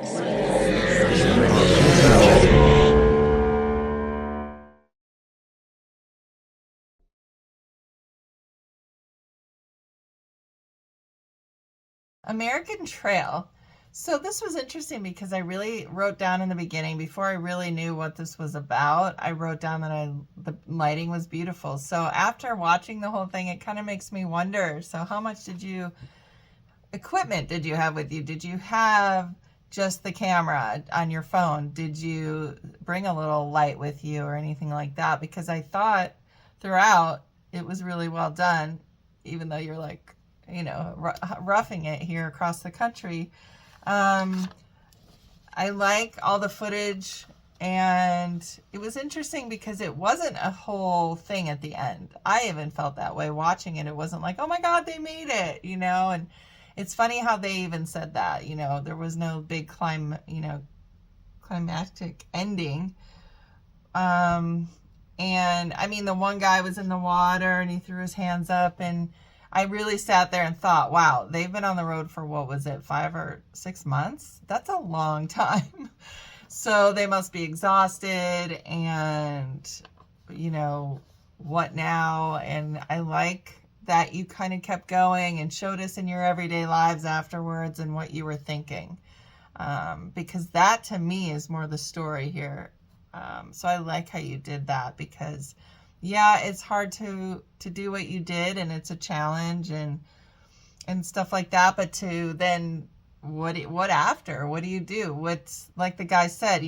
American Trail. So this was interesting because I really wrote down in the beginning, before I really knew what this was about, I wrote down that the lighting was beautiful. So after watching the whole thing, it kind of makes me wonder, so how much equipment did you have with you? Did you have just the camera on your phone? Did you bring a little light with you or anything like that? Because I thought throughout it was really well done, even though you're like, roughing it here across the country. I like all the footage, and it was interesting because it wasn't a whole thing at the end. I even felt that way watching it. It wasn't like, oh my God, they made it, and it's funny how they even said that, there was no big climactic ending. And I mean, the one guy was in the water and he threw his hands up, and I really sat there and thought, wow, they've been on the road for, what was it, 5 or 6 months? That's a long time. So they must be exhausted, and, what now? And I like that you kind of kept going and showed us in your everyday lives afterwards and what you were thinking. Because that to me is more the story here. So I like how you did that, because yeah, it's hard to do what you did, and it's a challenge and stuff like that. But to then, what after? What do you do? What's, like the guy said,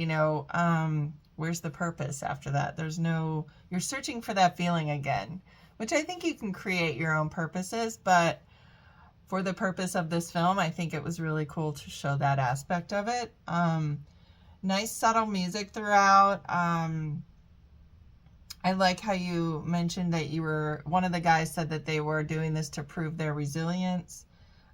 where's the purpose after that? You're searching for that feeling again, which I think you can create your own purposes. But for the purpose of this film, I think it was really cool to show that aspect of it. Nice subtle music throughout. I like how you mentioned that one of the guys said that they were doing this to prove their resilience.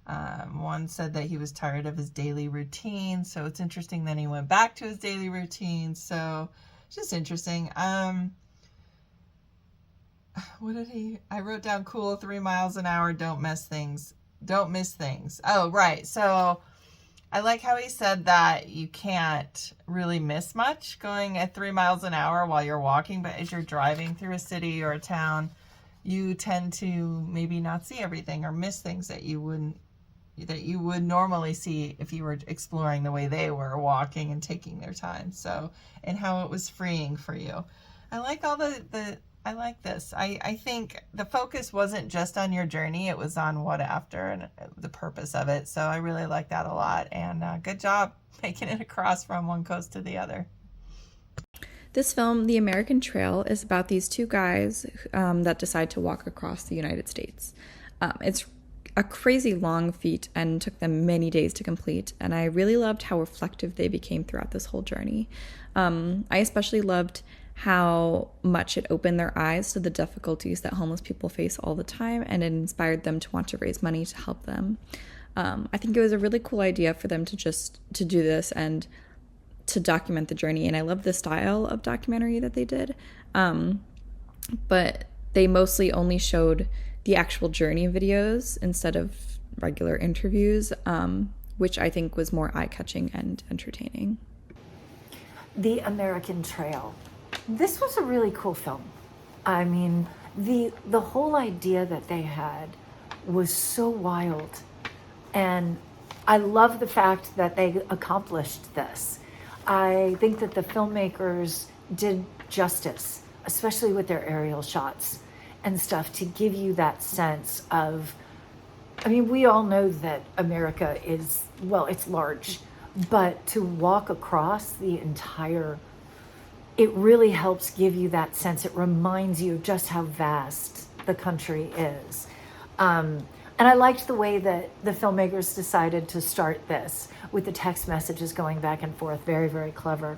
One said that he was tired of his daily routine. So it's interesting that he went back to his daily routine. So it's just interesting. I wrote down cool, 3 miles an hour. Don't miss things. Oh, right. So I like how he said that you can't really miss much going at 3 miles an hour while you're walking, but as you're driving through a city or a town, you tend to maybe not see everything or miss things that you would normally see if you were exploring the way they were walking and taking their time. So, and how it was freeing for you. I like all I like this. I think the focus wasn't just on your journey, it was on what after and the purpose of it. So I really like that a lot, and good job making it across from one coast to the other. This film, The American Trail, is about these two guys that decide to walk across the United States. It's a crazy long feat and took them many days to complete, and I really loved how reflective they became throughout this whole journey. I especially loved how much it opened their eyes to the difficulties that homeless people face all the time, and it inspired them to want to raise money to help them. I think it was a really cool idea for them to do this and to document the journey, and I love the style of documentary that they did. But they mostly only showed the actual journey videos instead of regular interviews, which I think was more eye-catching and entertaining. The American Trail. This was a really cool film. I mean, the whole idea that they had was so wild. And I love the fact that they accomplished this. I think that the filmmakers did justice, especially with their aerial shots and stuff, to give you that sense of, I mean, we all know that America is, well, it's large, but to walk across the entire, it really helps give you that sense. It reminds you of just how vast the country is. And I liked the way that the filmmakers decided to start this with the text messages going back and forth. Very, very clever.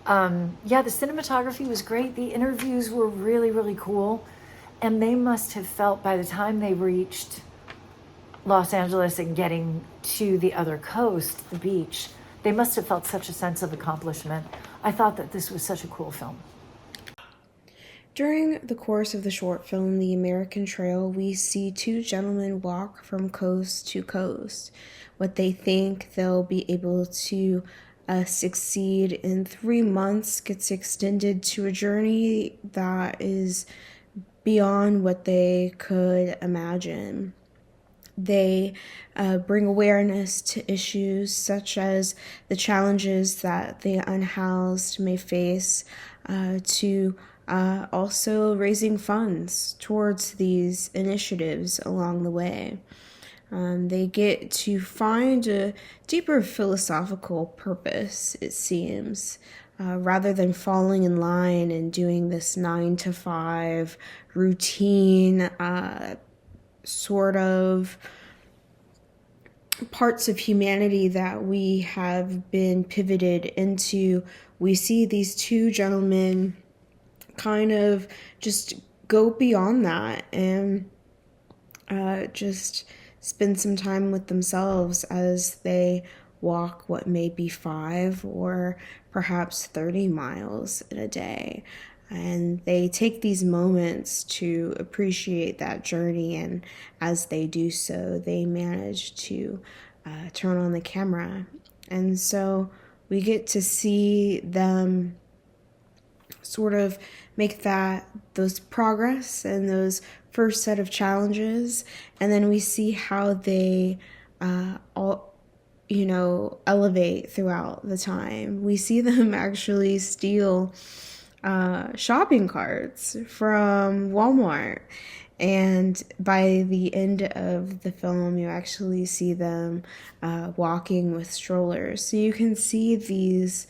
Yeah, the cinematography was great. The interviews were really, really cool. And they must have felt, by the time they reached Los Angeles and getting to the other coast, the beach, they must have felt such a sense of accomplishment. I thought that this was such a cool film. During the course of the short film, The American Trail, we see two gentlemen walk from coast to coast. What they think they'll be able to succeed in 3 months gets extended to a journey that is beyond what they could imagine. They bring awareness to issues such as the challenges that the unhoused may face, to also raising funds towards these initiatives along the way. They get to find a deeper philosophical purpose, it seems, rather than falling in line and doing this 9 to 5 routine sort of parts of humanity that we have been pivoted into. We see these two gentlemen kind of just go beyond that and just spend some time with themselves as they walk what may be 5 or perhaps 30 miles in a day. And they take these moments to appreciate that journey, and as they do so, they manage to turn on the camera. And so we get to see them sort of make those progress and those first set of challenges, and then we see how they elevate throughout the time. We see them actually steal shopping carts from Walmart, and by the end of the film you actually see them walking with strollers. So you can see these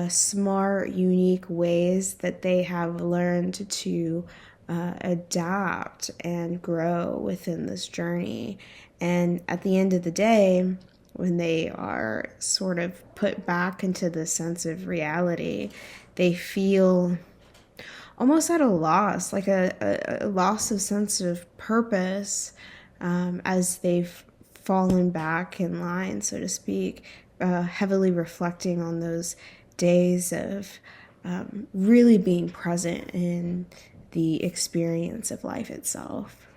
smart, unique ways that they have learned to adapt and grow within this journey. And at the end of the day, when they are sort of put back into the sense of reality, they feel almost at a loss, like a loss of sense of purpose, as they've fallen back in line, so to speak, heavily reflecting on those days of really being present in the experience of life itself.